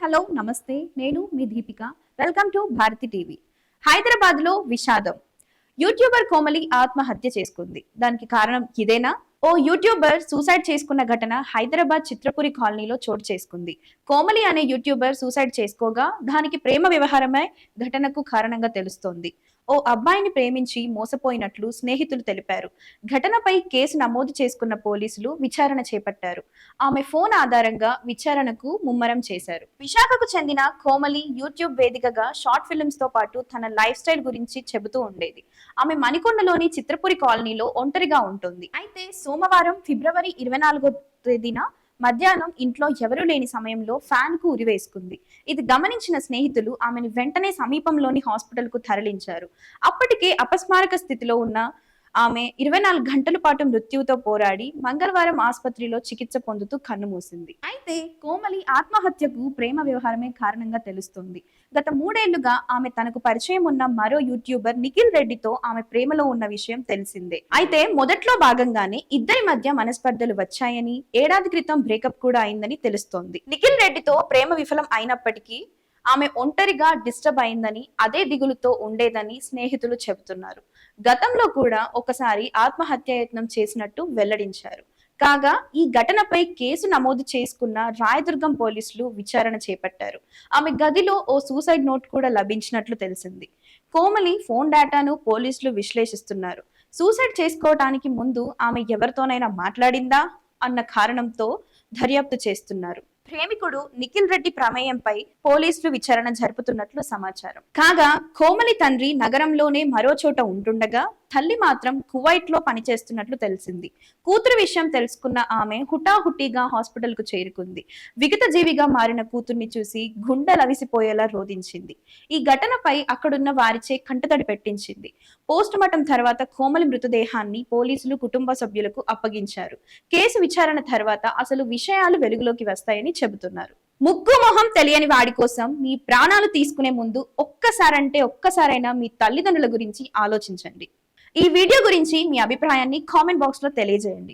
Hello namaste నేను మీ Deepika welcome to Bharathi TV. Hyderabad లో విషాదం. యూట్యూబర్ కోమలి ఆత్మహత్య చేసుకుంది. దానికి కారణం ఇదేనా? ఓ యూట్యూబర్ సూసైడ్ చేసుకున్న ఘటన హైదరాబాద్ చిత్రపురి కాలనీలో చోటు చేసుకుంది. కోమలి అనే యూట్యూబర్ సూసైడ్ చేసుకోగా దానికి ప్రేమ వ్యవహారమై ఘటనకు కారణంగా తెలుస్తోంది. ఓ అబ్బాయిని ప్రేమించి మోసపోయినట్లు స్నేహితులు తెలిపారు. ఘటనపై కేసు నమోదు చేసుకున్న పోలీసులు విచారణ చేపట్టారు. ఆమె ఫోన్ ఆధారంగా విచారణకు ముమ్మరం చేశారు. విశాఖకు చెందిన కోమలి యూట్యూబ్ వేదికగా షార్ట్ ఫిల్మ్స్ తో పాటు తన లైఫ్ స్టైల్ గురించి చెబుతూ ఉండేది. ఆమె మణికొండలోని చిత్రపురి కాలనీలో ఒంటరిగా ఉంటుంది. అయితే సోమవారం ఫిబ్రవరి 24వ తేదీన మధ్యాహ్నం ఇంట్లో ఎవరూ లేని సమయంలో ఫ్యాన్ కు ఉరివేసుకుంది. ఇది గమనించిన స్నేహితులు ఆమెను వెంటనే సమీపంలోని హాస్పిటల్ కు తరలించారు. అప్పటికే అపస్మారక స్థితిలో ఉన్న ఆమె 24 గంటల పాటు మృత్యువుతో పోరాడి మంగళవారం ఆసుపత్రిలో చికిత్స పొందుతూ కన్నుమూసింది. అయితే కోమలి ఆత్మహత్యకు ప్రేమ వ్యవహారమే కారణంగా తెలుస్తుంది. గత 3 ఏళ్లుగా ఆమె తనకు పరిచయం ఉన్న మరో యూట్యూబర్ నిఖిల్ రెడ్డితో ఆమె ప్రేమలో ఉన్న విషయం తెలిసిందే. అయితే మొదట్లో భాగంగానే ఇద్దరి మధ్య మనస్పర్ధలు వచ్చాయని, ఏడాది క్రితం బ్రేకప్ కూడా అయిందని తెలుస్తోంది. నిఖిల్ రెడ్డితో ప్రేమ విఫలం అయినప్పటికీ ఆమె ఒంటరిగా డిస్టర్బ్ అయిందని, అదే దిగులుతో ఉండేదని స్నేహితులు చెబుతున్నారు. గతంలో కూడా ఒకసారి ఆత్మహత్యాయత్నం చేసినట్టు వెల్లడించారు. కాగా ఈ ఘటనపై కేసు నమోదు చేసుకున్న రాయదుర్గం పోలీసులు విచారణ చేపట్టారు. ఆమె గదిలో ఓ సూసైడ్ నోట్ కూడా లభించినట్లు తెలిసింది. కోమలి ఫోన్ డేటాను పోలీసులు విశ్లేషిస్తున్నారు. సూసైడ్ చేసుకోవటానికి ముందు ఆమె ఎవరితోనైనా మాట్లాడిందా అన్న కారణంతో దర్యాప్తు చేస్తున్నారు. ప్రేమికుడు నిఖిల్ రెడ్డి ప్రమేయంపై పోలీసులు విచారణ జరుపుతున్నట్లు సమాచారం. కాగా కోమలి తండ్రి నగరంలోనే మరో చోట ఉంటుండగా తల్లి మాత్రం కువైట్ లో పనిచేస్తున్నట్లు తెలిసింది. కూతురు విషయం తెలుసుకున్న ఆమె హుటాహుటిగా హాస్పిటల్ కు చేరుకుంది. విగత జీవిగా మారిన కూతుర్ని చూసి గుండెలవిసిపోయేలా రోధించింది. ఈ ఘటనపై అక్కడున్న వారిచే కంటతడి పెట్టించింది. పోస్ట్ మార్టం తర్వాత కోమలి మృతదేహాన్ని పోలీసులు కుటుంబ సభ్యులకు అప్పగించారు. కేసు విచారణ తర్వాత అసలు విషయాలు వెలుగులోకి వస్తాయని చెబుతున్నారు. ముక్కు మొహం తెలియని వాడి కోసం మీ ప్రాణాలు తీసుకునే ముందు ఒక్కసారైనా మీ తల్లిదండ్రుల గురించి ఆలోచించండి. ఈ వీడియో గురించి మీ అభిప్రాయాన్ని కామెంట్ బాక్స్ లో తెలియజేయండి.